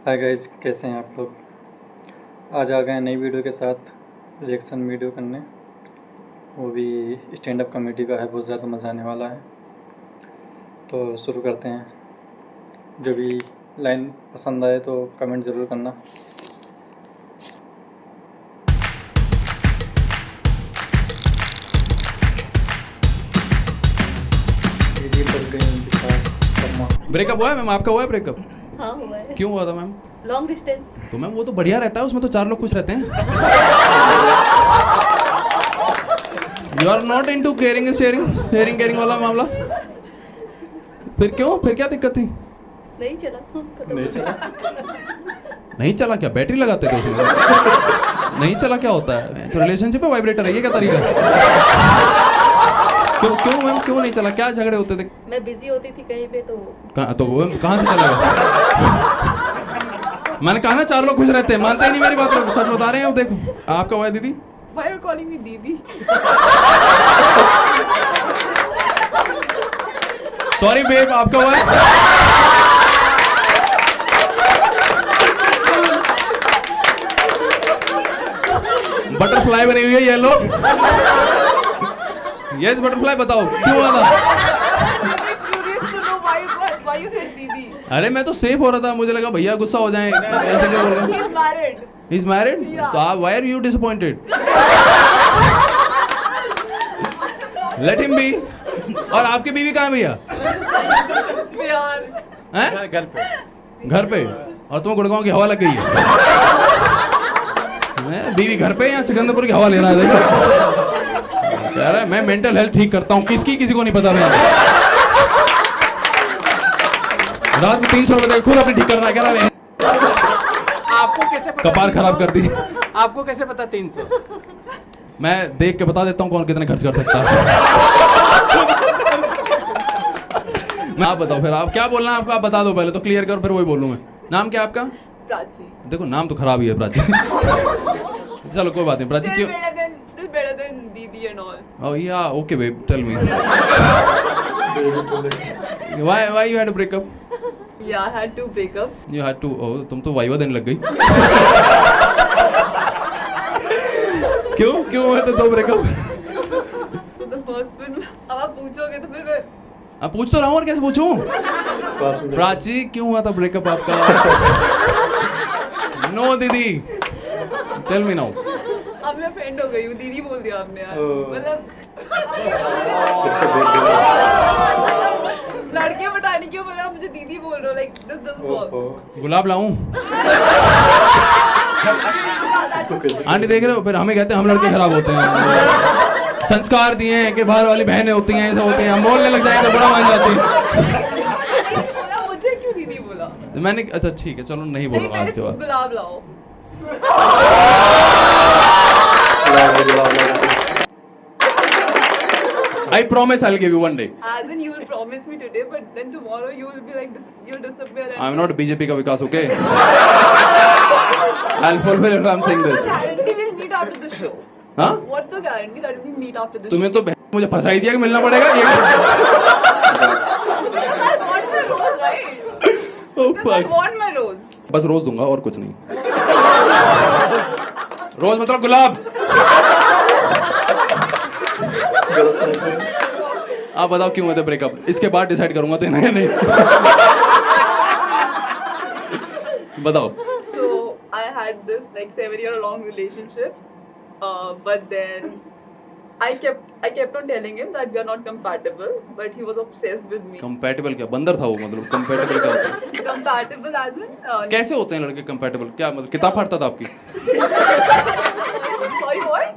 Hi guys, कैसे हैं आप लोग। आज आ गए नई वीडियो के साथ रिएक्शन वीडियो करने, वो भी स्टैंड अप कॉमेडी का है। बहुत ज़्यादा मज़ा आने वाला है, तो शुरू करते हैं। जो भी लाइन पसंद आए तो कमेंट ज़रूर करना। ब्रेकअप हुआ है मैम? आपका हुआ है ब्रेकअप? हाँ हुआ है। क्यों हुआ था मैम? Long distance. तो मैम वो तो बढ़िया रहता है, उसमें तो 4 लोग खुश रहते हैं। You are not into caring sharing वाला मामला। फिर क्यों? फिर क्या दिक्कत थी? नहीं चला। नहीं चला क्या? बैटरी लगाते थे उसमें? नहीं चला क्या होता है? तो रिलेशनशिप में वाइब्रेटर है, ये क्या तरीका? क्यों मैम, क्यों नहीं चला? क्या झगड़े होते थे? मैं बिजी होती थी कहीं पे तो वो कहाँ से चलेगा? मैंने कहा ना 4 लोग खुश रहते हैं, मानते ही नहीं मेरी बात। सच बता रहे हैं। अब देखो आपका हुआ है दीदी। Why are you calling me दीदी? सॉरी बेब, आपका हुआ है? बटरफ्लाई बनी हुई है येलो। यस बटरफ्लाई, बताओ क्यों हुआ था? Curious to know why you said दीदी. अरे मैं तो सेफ हो रहा था, मुझे लगा भैया गुस्सा हो जाए, ऐसे क्यों बोल रहे He's married. He is married? Yeah. तो आप why are you disappointed? Let him be. और आपकी बीवी कहाँ है भैया? बिहार. हैं? घर पे। और तुम्हें गुड़गांव की हवा लग गई है? बीवी घर पे या सिकंदरपुर की हवा ले रहा है? देखो कह रहा है मैं मेंटल हेल्थ ठीक करता हूँ। किसी को नहीं पता। मैं रात में 300 रुपए खुद अपनी ठीक कर रहा है। कह रहा है आपको कैसे पता? कपार खराब कर दी। आपको कैसे पता 300? मैं देख के बता देता हूँ कौन कितने खर्च कर सकता है। मैं आप बताओ फिर, आप क्या बोलना है आपको? आप बता दो पहले तो, क्लियर करो, फिर वही बोलूँ मैं। नाम क्या आपका? प्राची. देखो नाम तो खराब ही है प्राची। चलो कोई बात नहीं। प्राची क्यों? Still better than दीदी and all. Oh yeah, okay babe, tell me. Why you had to break up? Yeah, I had 2 breakups. You had to. Oh, तुम तो वाइवा देने लग गई। क्यों हुए थे 2 breakup? So the first one, अब आप पूछोगे तो फिर मैं अब पूछ तो रहा हूँ, और कैसे पूछूं? प्राची क्यों हुआ था ब्रेकअप आपका? नो दीदी, टेल मी नाउ। अब मैं offend हो गई हूँ. दीदी बोल दिया आपने यार. मतलब लड़के बताने क्यों बोला? मुझे दीदी बोल रहे हो. Like this doesn't work. गुलाब लाऊं? आंटी देख रहे हो? फिर हमें कहते हैं हम लड़के खराब होते हैं। संस्कार दिए हैं कि बाहर वाली बहनें होती हैं, ऐसा होते हैं, हम बोलने लग जाएंगे तो बड़ा मान जाती है। मुझे क्यों दीदी बोला? मैंने अच्छा ठीक है, चलो नहीं बोलूंगा आज के बाद। गुलाब लाओ. I promise I'll give you one day. As in you will promise me today, but then tomorrow you will be like this, you'll disappear. And I'm not BJP का विकास, okay? I'll fulfill if I'm saying this. What's the guarantee we'll meet after the show? हाँ? What's the guarantee that we'll meet after the तुम्हें show? तो मुझे फंसाई दिया कि मिलना पड़ेगा ये। I want my rose, right? Oh Because I fuck. want my rose. बस रोज दूंगा और कुछ नहीं। रोज मतलब गुलाब। आप बताओ क्यों हुए थे ब्रेकअप? इसके बाद डिसाइड करूंगा तो नहीं नहीं। बताओ। So I had this like 7-year-long relationship, but then I kept on telling him that we are not compatible, but he was obsessed with me. Compatible क्या? बंदर था वो? मतलब कंपैटिबल क्या होता है? Compatible as in कैसे होते हैं लड़के कंपैटिबल? क्या मतलब किताब फाड़ता था आपकी? sorry what?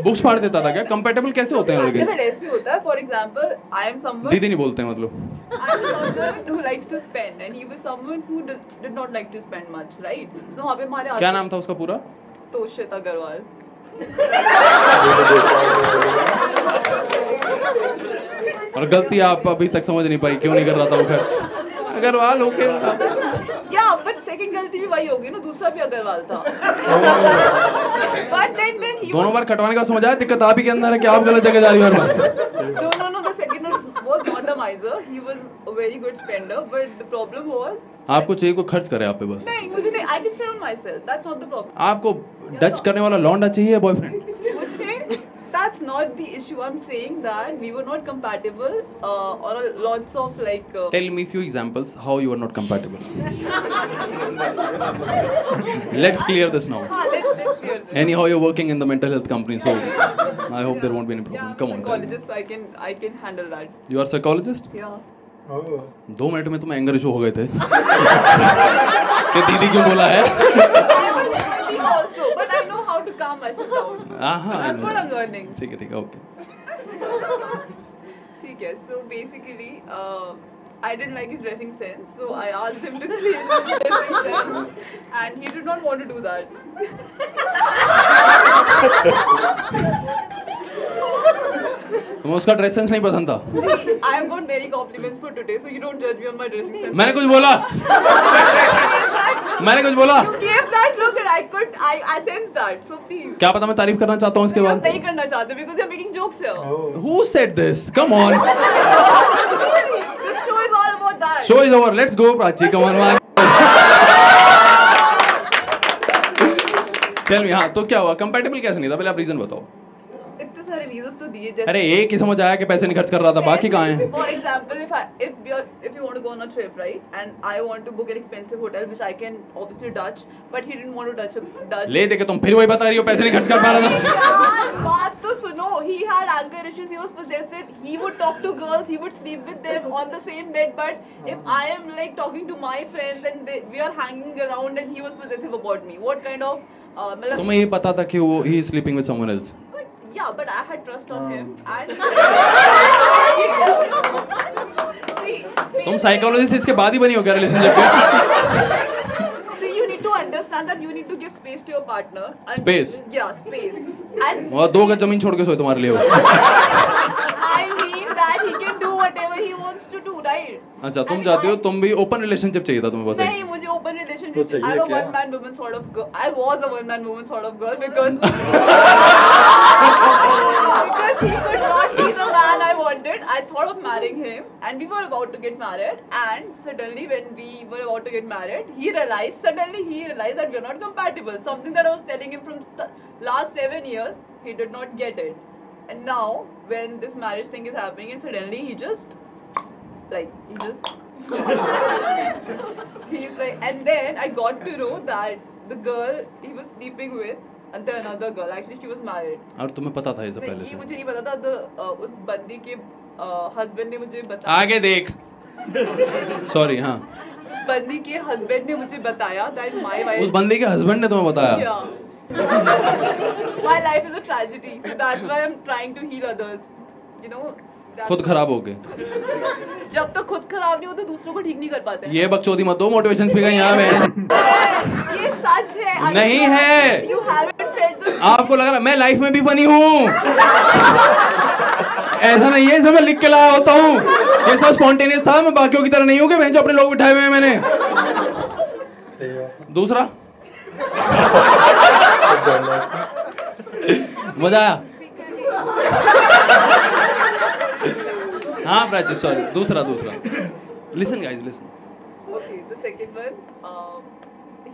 बुक्स फाड़ देता था क्या? कंपैटिबल कैसे होते हैं लड़के? Compatible ऐसे होता है. For example, I am someone. दीदी नहीं बोलते हैं मतलब? I'm someone who likes to spend, and he was someone who did not like to spend much, right? So वहाँ पे हमारे क्या नाम था उसका पूरा? तोशित अग्रवाल. और गलती आप अभी तक समझ नहीं पाई क्यों नहीं कर रहा था वो खर्च? अग्रवाल ओके। या बट सेकंड गलती भी वही होगी ना, दूसरा भी अग्रवाल था. But then he दोनों बार कटवाने का समझ आया? दिक्कत आप ही के अंदर है कि आप गलत जगह जा रही हो हर बार। no, the second one was not a miser. He was a very good spender, but the problem was आपको चाहिए कोई खर्च करे आप पे बस। नहीं मुझे नहीं. I can spend on myself. That's not the problem. आपको डच करने वाला लौंडा चाहिए बॉयफ्रेंड? मुझे that's not the issue. I'm saying that we were not compatible on lots of like. Tell me few examples how you are not compatible. Let's clear this now. Let's clear this. Anyhow, you're working in the mental health company, so I hope there won't be any problem. Yeah, Come on. Tell me. psychologist, so I can handle that. You are psychologist? Yeah. Oh 2 minute में तुम anger issue हो गए थे कि दीदी क्यों बोला है? Me also, but I know how to calm myself down. हाँ That's what I'm learning. ठीक है ओके. ठीक है. So basically, I didn't like his dressing sense, so I asked him to change his dressing sense, and he did not want to do that. तुम्हें उसका dress sense नहीं पसंद था? See, I have got many compliments for today, so you don't judge me on my dressing sense. मैंने कुछ बोला? मैंने कुछ बोला? You gave that look, and I sensed that. So please. क्या पता मैं तारीफ करना चाहता हूँ इसके आप बाद? नहीं करना चाहते because you're making jokes here. Oh Who said this? Come on. Really, this show is all about that. Show is over. Let's go, Prachi. Come on. Tell me, हाँ तो क्या हुआ? Compatible कैसे नहीं था? पहले आप रीजन बताओ. इतने सारे reasons तो दिए जैसे. अरे एक ही समझ आया कि पैसे नहीं खर्च कर रहा था, बाकी कहाँ हैं? For example, if you want to go on a trip, right, and I want to book an expensive hotel, which I can obviously Dutch, but he didn't want to Dutch. ले दे के तुम फिर वही बता रही हो पैसे नहीं खर्च कर पा रहा था. यार बात तो सुनो. He had anger issues. He was possessive. He would talk to girls. He would sleep with them on the same bed. But if I am like talking to my friends and we are hanging around and he was possessive about me, what kind of तुम्हें ये पता था कि वो he is sleeping with someone else? but I had trust on him and see, तुम psychologist इसके बाद ही बनी हो क्या रिलेशनशिप पे? see, you need to understand that you need to give space to your partner. And Space? Yeah, space. And वो 2 गज जमीन छोड़ के सोए तुम्हारे लिए वो. I mean that he can do whatever he wants to do, right? अच्छा तुम चाहती हो, तुम भी ओपन रिलेशनशिप चाहिए था तुम्हें बस नहीं एक. मुझे open तो relationship. चाहिए I'm a क्या? one man woman sort of girl. I was a one man woman sort of girl because he could not be the man I wanted. I thought of marrying him, and we were about to get married. And suddenly, when we were about to get married, he realized that we are not compatible. Something that I was telling him from last 7 years, he did not get it. And now, when this marriage thing is happening, and suddenly he just. He's like, and then I got to know that the girl he was sleeping with another girl. Actually, she was married. और तुम्हें पता था ये सब पहले नहीं, ये से? मुझे नहीं पता था. उस बंदी के हस्बैंड ने मुझे बताया. आगे देख. सॉरी हाँ. बंदी के हस्बैंड ने मुझे बताया that my उस wife. बंदे के हस्बैंड ने तुम्हें बताया? Yeah. My life is a tragedy, so that's why I'm trying to heal others. You know. खुद खराब हो गए. जब तक खुद खराब नहीं हो तो दूसरों को ठीक नहीं कर पाते. ये बकचोदी मत दो, मोटिवेशन स्पीकर यहाँ पे. ये सच है. नहीं है. You haven't felt the. आपको लग रहा मैं लाइफ में भी फनी हूँ? ऐसा नहीं है, सब मैं लिख के लाया होता हूँ. ये सब स्पॉन्टेनियस था, मैं बाकियों की तरह नहीं हूँ कि मैं जो अपने लोग बिठाए हुए हैं मैंने. सही बात है. दूसरा सब जानना है. मजा आया? हाँ प्राची सॉरी. दूसरा listen guys listen. Okay, the second one,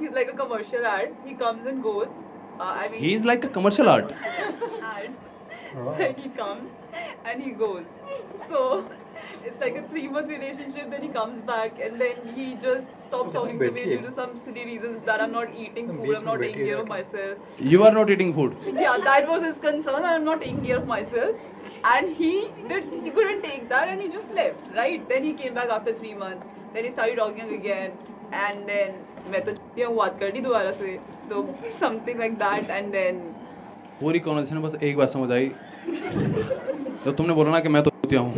he's like a commercial ad. He comes and goes. I mean, he is like a commercial art. ad. He comes and he goes. So it's like a 3-month relationship. Then he comes back and then he just stops talking to me due to some silly reasons that I'm not eating food. I'm not taking care of myself. You are not eating food. Yeah, that was his concern. I'm not taking care of myself. And he couldn't take that and he just left, right? Then he came back after 3 months. Then he started talking again. And then मैं तो बात कर ली दोबारा से. So something like that and then. पूरी conversation बस एक बात समझ आई. तो तुमने बोला ना कि मैं तो कुतिया हूँ.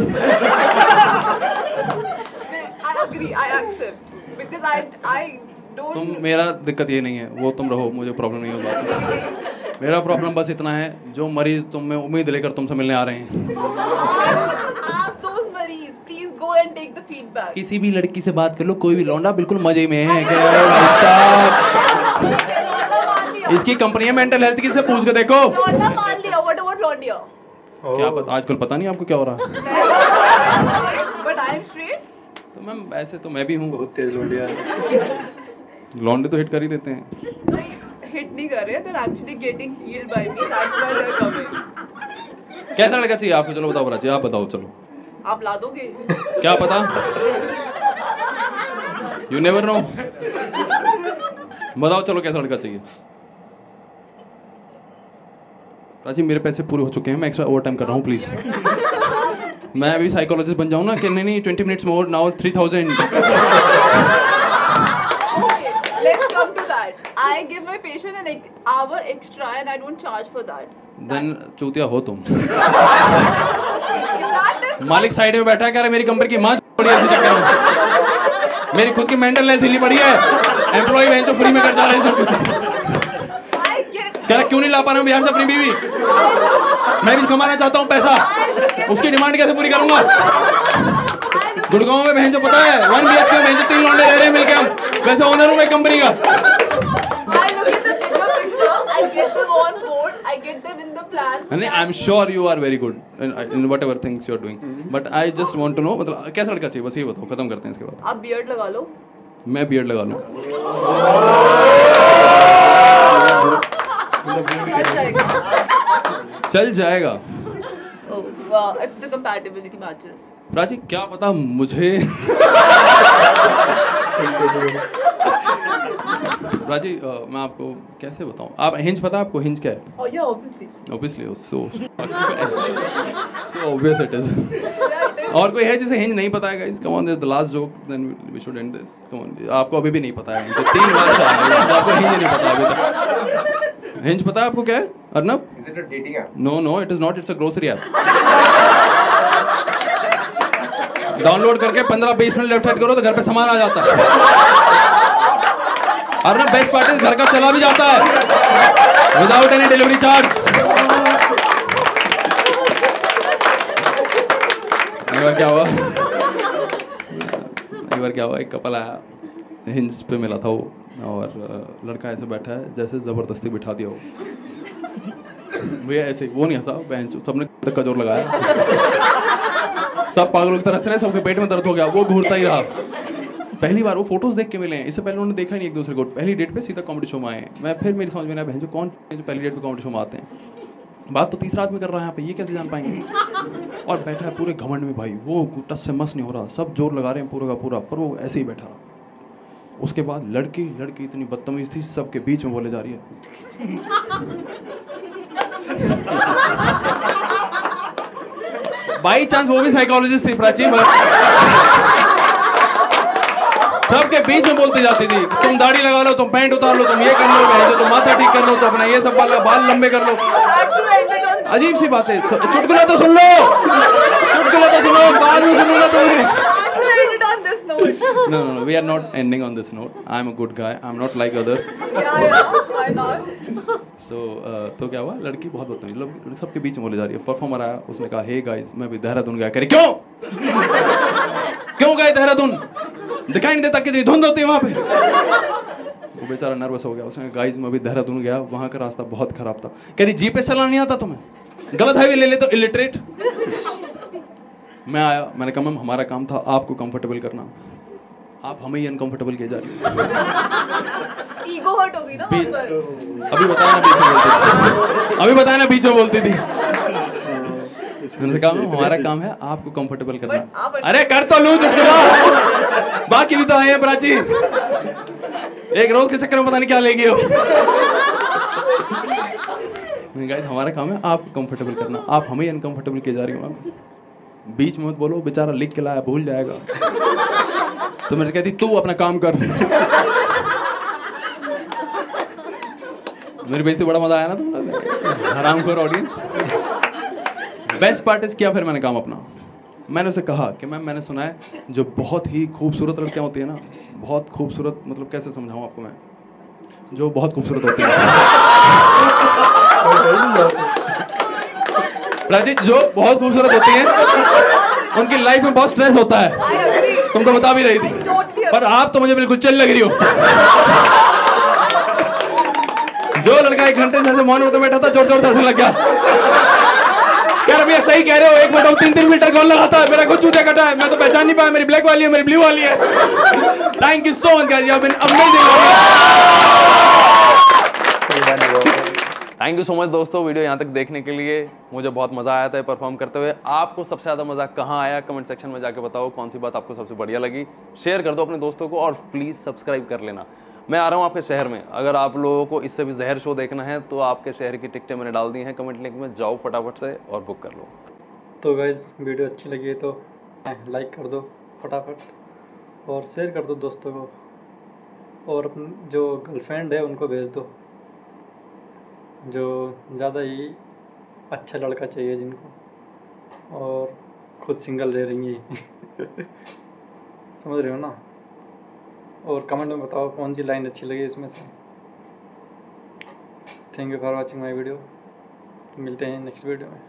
I agree. I accept. Because I don't. तुम मेरा दिक्कत ये नहीं है, वो तुम रहो, मुझे प्रॉब्लम नहीं है बात में. मेरा प्रॉब्लम बस इतना है, जो मरीज तुम में उम्मीद लेकर तुमसे मिलने आ रहे हैं. Ask those Maries. Please go and take the feedback. किसी भी लड़की से बात कर लो, कोई भी लौंडा बिल्कुल मजे में है. इसकी कंपनी है मेंटल हेल्थ की, से पूछ के देखो. Londa मान लिया. What about Londia? क्या पता, आजकल पता नहीं आपको क्या हो रहा है. But I am straight. तो मैम ऐसे तो मैं भी हूँ. बहुत तेज लोडिया है. लौंडे तो हिट कर ही देते हैं। हिट नहीं कर रहे, they're actually getting healed by me, that's why they're coming. कैसा लड़का चाहिए आपको? चलो बताओ प्राची, आप बताओ। चलो आप ला दोगे? क्या पता, यू नेवर नो। बताओ चलो कैसा लड़का चाहिए? प्राची मेरे पैसे पूरे हो चुके हैं, मैं एक्स्ट्रा ओवर टाइम कर रहा हूँ प्लीज। मैं अभी साइकोलॉजिस्ट बन जाऊँ ना कि नहीं 20 minutes more now 3000। Let's come to that. I give my patient an hour extra and I don't charge for that. Then चूतिया हो तुम। That is मालिक साइड में बैठा है, कह रहा है मेरी कंपनी की माँ पड़ी है इसी चक्कर में। मेरी खुद की मेंटल हेल्थ हिली पड़ी है, एम्प्लॉय बहन जो फ्री में कर जा रहे हैं सब कुछ। I get. कह रहा क्यों नहीं ला पा रहा हूँ बिहार से अपनी बीवी? मैं भी कमाना चाहता हूँ पैसा, उसकी डिमांड कैसे पूरी करूंगा? गुड़गांव में बहन जो पता है 1 BHK में बहन जो 3 लौंडे रह रहे हैं मिलके, हम वैसे ओनर हूँ मैं कंपनी का। I look at the bigger picture. I get them on board. I get them in the plans. नहीं, I am sure you are very good in whatever things you are doing, but I just want to know मतलब कैसा लड़का चाहिए, बस ये बताओ, खत्म करते हैं इसके बाद। आप बियर्ड लगा लो। मैं बियर्ड लगा लूँ? चल जाएगा। Oh. Wow, if the compatibility matches. Prachi क्या पता मुझे प्राची मैं आपको कैसे बताऊं, आप हिंज पता है आपको? हिंज क्या है? Oh yeah, obviously. Obviously so obvious it is. और कोई है जिसे हिंज नहीं पता है guys? Come on, this the last joke, then we should end this. Come on, आपको अभी भी नहीं पता है, जो 3 बार से आ गए आपको हिंज नहीं पता अभी तक। हिंज पता है आपको क्या है Arnab? Is it a dating app? No no it is not, it's a grocery app. Download करके 15-20 मिनट लेफ्ट साइड करो तो घर पे सामान आ जाता है। और ना बेस्ट पार्ट इज घर का चला भी जाता है विदाउट एनी डिलीवरी चार्ज। एक बार क्या हुआ, एक कपल आया, हिंज पे मिला था वो, और लड़का ऐसे बैठा है जैसे जबरदस्ती बिठा दिया हो भैया, ऐसे वो नहीं हंसा बहन, सबने धक्का जोर लगाया, सब पागलों की तरह से, सबके पेट में दर्द हो गया, वो घूरता ही रहा। पहली बार वो फोटोज देख के मिले हैं, इससे पहले उन्होंने देखा ही नहीं एक दूसरे को। पहली डेट पे सीधा कॉमेडी शो में आए हैं। मैं फिर मेरी समझ में आया बहन जो कौन जो पहली डेट पे कॉमेडी शो में आते हैं, बात तो तीसरा आदमी कर रहा है यहाँ पे, ये कैसे जान पाएंगे? और बैठा है पूरे घमंड में भाई, वो टस से मस नहीं हो रहा, सब जोर लगा रहे हैं पूरा का पूरा, पर वो ऐसे ही बैठा रहा। उसके बाद लड़की इतनी बदतमीज थी, सबके बीच में बोले जा रही है। बाई चांस वो भी साइकोलॉजिस्ट थी प्राची, सबके बीच में बोलती जाती थी, तुम दाढ़ी लगा लो, तुम पैंट उतार लो, तुम ये कर लो, तुम माथा ठीक कर लो, तो अपना ये सब बाल लंबे कर लो। अजीब सी बात है। चुटकुला तो सुन लो, बाद में सुनूंगा तुम्हें। No, we are not ending on this note. I am a good guy. I am not like others. Yeah, why not? So, तो क्या हुआ, लड़की बहुत बदतमीज, सबके बीच में बोले जा रही है। परफॉर्मर आया, उसने कहा हे गाइस मैं भी देहरादून गया। करे क्यों गए देहरादून? दिखाई नहीं देता कितनी धुंध होती है वहाँ पे। वो बेचारा नर्वस हो गया, उसने कहा गाइस मैं भी देहरादून गया, वहाँ का रास्ता बहुत खराब था। कह रही जीपीएस चलाना नहीं आता तुम्हें? गलत हाईवे ले ले तो इलिटरेट। मैं आया, मैंने कहा मैम हमारा काम था आपको कंफर्टेबल करना, आप हमें ही अनकंफर्टेबल किए जा रही है। ईगो हर्ट हो गई ना वहाँ पर। अभी बताया ना बीच में बोलती थी। मैंने कहा हमारा काम है आपको कंफर्टेबल करना। अरे कर तो लूं चुटकुला, बाकी भी तो आए हैं प्राची, एक रोज के चक्कर में पता नहीं क्या लेगी हो। गाइस हमारा काम है आपको कंफर्टेबल करना, आप हमें ही अनकंफर्टेबल किए जा रही हो। बीच में मत बोलो, बेचारा लिख के लाया भूल जाएगा। तो मैं कहती तू अपना काम कर। मेरी बेइज्जती बड़ा मजा आया ना तुम लोग, हरामखोर ऑडियंस। बेस्ट पार्ट इज किया फिर मैंने काम अपना। मैंने उसे कहा कि मैम मैंने सुना है जो बहुत ही खूबसूरत लड़कियां होती है ना, बहुत खूबसूरत, मतलब कैसे समझाऊं आपको मैं, जो बहुत खूबसूरत होती है राजीव, जो बहुत खूबसूरत होती हैं उनकी लाइफ में बहुत स्ट्रेस होता है। तुम तो बता भी रही थी, पर आप तो मुझे बिल्कुल चिल लग रही हो। जो लड़का 1 घंटे से ऐसे मौन होकर बैठा था, जोर जोर से हंसने लग गया। यार भैया सही कह रहे हो, एक फोटो 3-3 फ़िल्टर कौन लगाता है? मेरा खुद चूतिया कटा है, मैं तो पहचान नहीं पाया, मेरी ब्लैक वाली है, मेरी ब्लू वाली है। Thank you so much guys, you have been amazing. Thank you so much दोस्तों वीडियो यहाँ तक देखने के लिए। मुझे बहुत मज़ा आया था परफॉर्म करते हुए। आपको सबसे ज़्यादा मज़ा कहाँ आया? कमेंट सेक्शन में जाके बताओ कौन सी बात आपको सबसे बढ़िया लगी। शेयर कर दो अपने दोस्तों को और प्लीज़ सब्सक्राइब कर लेना। मैं आ रहा हूँ आपके शहर में, अगर आप लोगों को इससे भी जहर शो देखना है तो आपके शहर की टिकटें मैंने डाल दी हैं कमेंट लिंक में, जाओ फटाफट से और बुक कर लो। तो गाइस वीडियो अच्छी लगी है तो लाइक कर दो फटाफट और शेयर कर दो दोस्तों को, और अपने जो गर्लफ्रेंड है उनको भेज दो, जो ज़्यादा ही अच्छा लड़का चाहिए जिनको, और खुद सिंगल रह रही है। समझ रहे हो ना? और कमेंट में बताओ कौन सी लाइन अच्छी लगी इसमें से। Thank you for watching my video. मिलते हैं नेक्स्ट वीडियो में।